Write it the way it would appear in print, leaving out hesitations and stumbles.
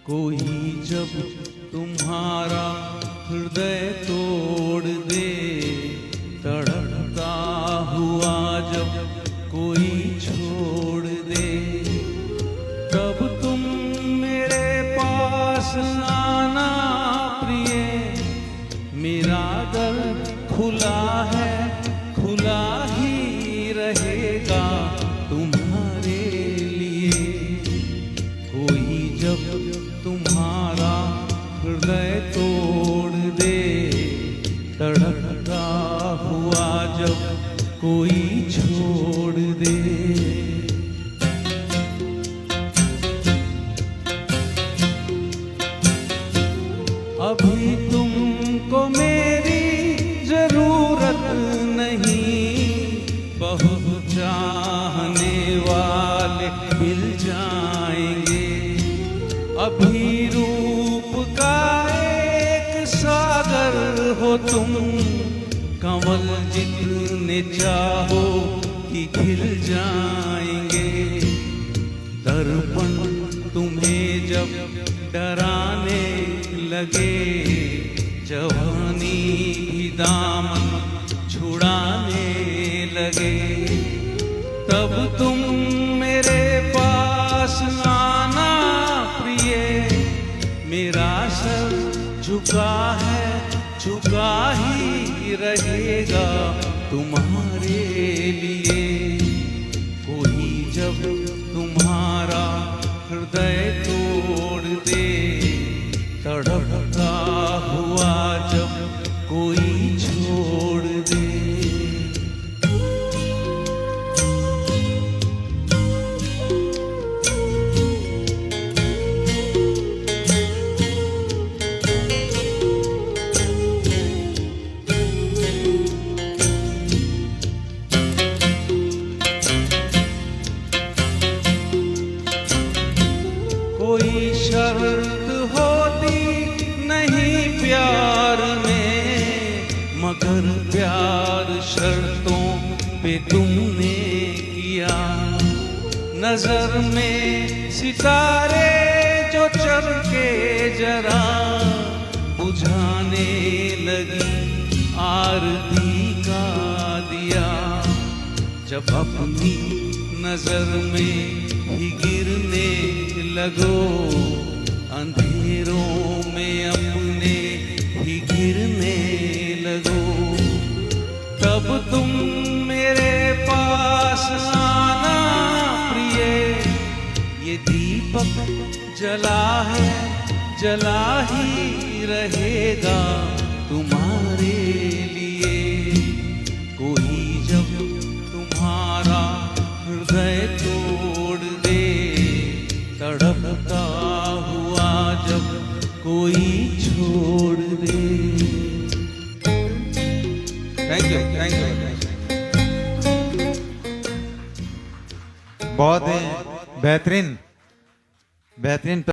कोई जब तुम्हारा हृदय तोड़ दे, तड़पता हुआ जब कोई छोड़ दे, तब तुम मेरे पास आना प्रिय। मेरा दर खुला है, खुला ही रहेगा तुम्हारे लिए। कोई जब तुम्हारा हृदय तोड़ दे, तड़पता हुआ जब कोई छोड़ दे। अभी तुमको मेरी जरूरत नहीं, बहुत चाहने वाले मिल जाएंगे। अभी रूप का एक सागर हो तुम, कमल जितने चाहो कि खिल जाएंगे। दर्पण तुम्हें जब डराने लगे, जवानी भी दामन छुड़ाने लगे, तब तुम मेरे पास आना प्रिय। मेरा सर झुका है, झुका ही रहेगा तुम्हारे लिए। कोई जब तुम्हारा हृदय तोड़ दे, तड़पता हुआ जब कोई छोड़ दे। कोई शर्त होती नहीं प्यार में, मगर प्यार शर्तों पे तुमने किया। नजर में सितारे जो चल के जरा बुझाने लगी आरती का दिया। जब अपनी नजर में ही गिरने लगो, अंधेरों में अपने ही गिरने लगो, तब तुम मेरे पास आना प्रिय। ये दीपक जला है, जला ही रहेगा तुम्हारे लिए। कोई जब तुम्हारा हृदय तोड़ दे, तड़पता हुआ जब कोई छोड़ दे। Thank you, thank you. बहुत ही बेहतरीन बेहतरीन